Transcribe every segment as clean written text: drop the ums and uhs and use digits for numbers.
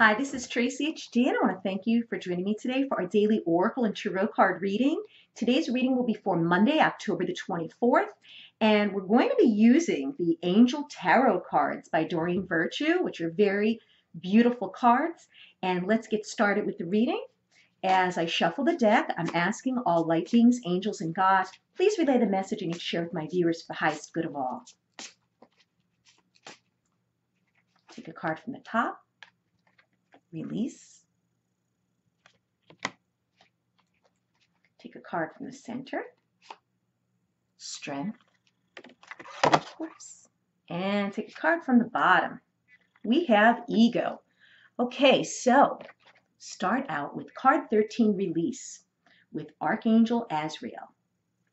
Hi, this is Tracy HD, and I want to thank you for joining me today for our daily Oracle and Tarot card reading. Today's reading will be for Monday, October the 24th, and we're going to be using the Angel Tarot cards by Doreen Virtue, which are very beautiful cards. And let's get started with the reading. As I shuffle the deck, I'm asking all light beings, angels, and God, please relay the message I need to share with my viewers for the highest good of all. Take a card from the top. Release. Take a card from the center. Strength, of course. And take a card from the bottom. We have Ego. Okay, so start out with card 13, Release, with Archangel Azrael.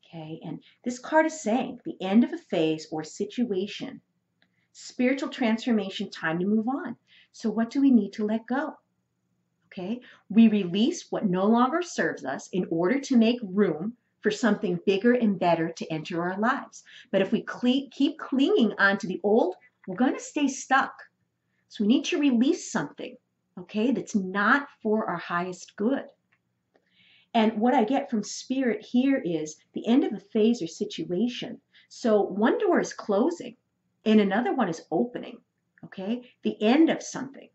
Okay, and this card is saying the end of a phase or situation, spiritual transformation, time to move on. So what do we need to let go? Okay, we release what no longer serves us in order to make room for something bigger and better to enter our lives. But if we keep clinging onto the old, we're going to stay stuck. So we need to release something, okay, that's not for our highest good. And what I get from Spirit here is the end of a phase or situation. So one door is closing and another one is opening, okay? The end of something,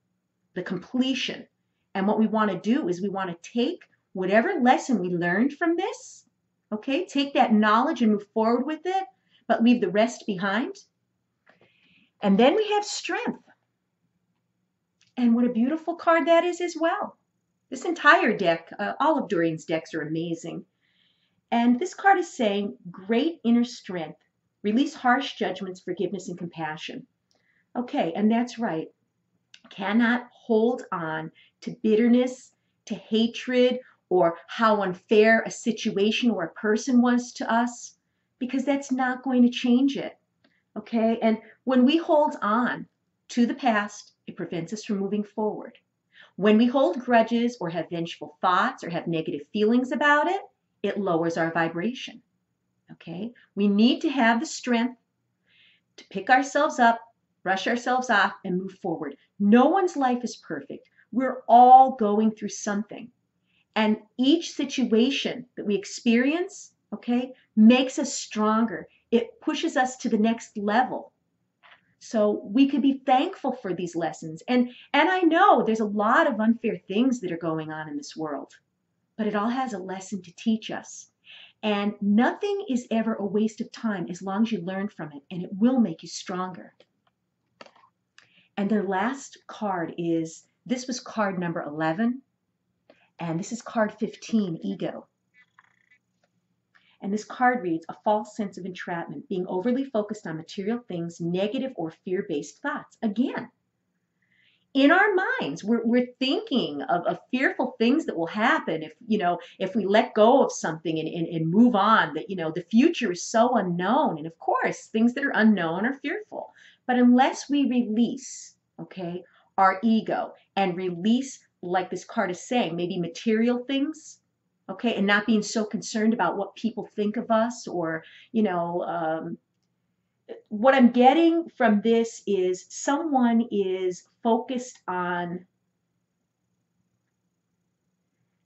the completion. And what we want to do is we want to take whatever lesson we learned from this, okay, take that knowledge and move forward with it, but leave the rest behind. And then we have Strength. And what a beautiful card that is as well. This entire deck, all of Doreen's decks are amazing. And this card is saying, great inner strength, release harsh judgments, forgiveness, and compassion. Okay, and that's right. Cannot hold on to bitterness, to hatred, or how unfair a situation or a person was to us, because that's not going to change it. Okay, and when we hold on to the past, it prevents us from moving forward. When we hold grudges or have vengeful thoughts or have negative feelings about it, it lowers our vibration. Okay, we need to have the strength to pick ourselves up, brush ourselves off, and move forward. No one's life is perfect. We're all going through something. And each situation that we experience, okay, makes us stronger. It pushes us to the next level. So we could be thankful for these lessons. And I know there's a lot of unfair things that are going on in this world, but it all has a lesson to teach us. And nothing is ever a waste of time as long as you learn from it, and it will make you stronger. And their last card is, this was card number 11, and this is card 15, Ego. And this card reads, a false sense of entrapment, being overly focused on material things, negative or fear-based thoughts. Again, in our minds, we're thinking of fearful things that will happen if we let go of something and move on, that the future is so unknown, and of course things that are unknown are fearful. But unless we release, okay, our ego and release, like this card is saying, maybe material things, okay, and not being so concerned about what people think of us, or what I'm getting from this is someone is focused on,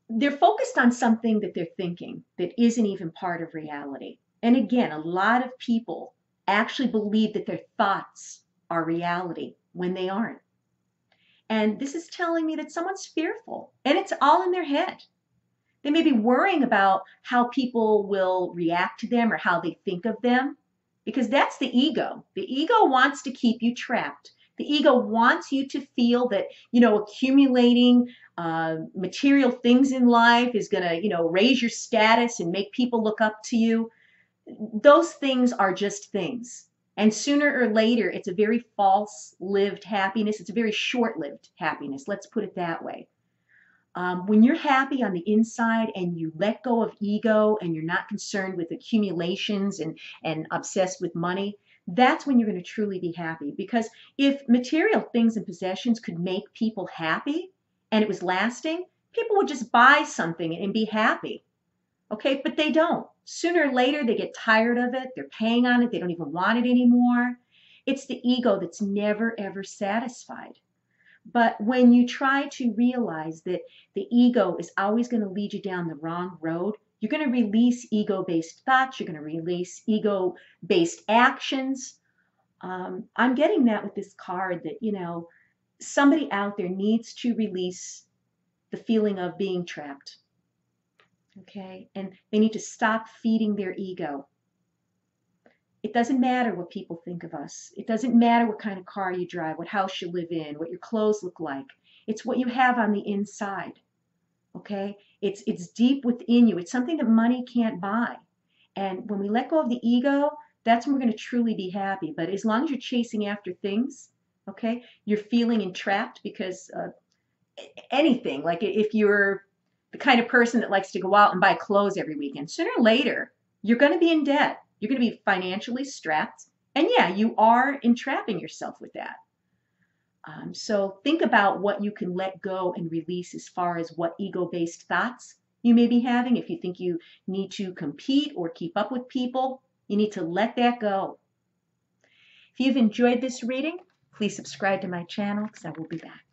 they're focused on something that they're thinking that isn't even part of reality. And again, a lot of people actually believe that their thoughts are reality when they aren't. And this is telling me that someone's fearful, and it's all in their head. They may be worrying about how people will react to them or how they think of them, because that's the ego. The ego wants to keep you trapped. The ego wants you to feel that, accumulating material things in life is going to, raise your status and make people look up to you. Those things are just things. And sooner or later, it's a very false-lived happiness. It's a very short-lived happiness. Let's put it that way. When you're happy on the inside and you let go of ego and you're not concerned with accumulations and obsessed with money, that's when you're going to truly be happy. Because if material things and possessions could make people happy and it was lasting, people would just buy something and be happy. Okay, but they don't. Sooner or later, they get tired of it. They're paying on it. They don't even want it anymore. It's the ego that's never, ever satisfied. But when you try to realize that the ego is always going to lead you down the wrong road, you're going to release ego-based thoughts, you're going to release ego-based actions. I'm getting that with this card that, somebody out there needs to release the feeling of being trapped. Okay? And they need to stop feeding their ego. It doesn't matter what people think of us. It doesn't matter what kind of car you drive, what house you live in, what your clothes look like. It's what you have on the inside. Okay? It's deep within you. It's something that money can't buy. And when we let go of the ego, that's when we're going to truly be happy. But as long as you're chasing after things, okay, you're feeling entrapped because anything, like if you're the kind of person that likes to go out and buy clothes every weekend, sooner or later, you're going to be in debt. You're going to be financially strapped. And yeah, you are entrapping yourself with that. So think about what you can let go and release as far as what ego-based thoughts you may be having. If you think you need to compete or keep up with people, you need to let that go. If you've enjoyed this reading, please subscribe to my channel because I will be back.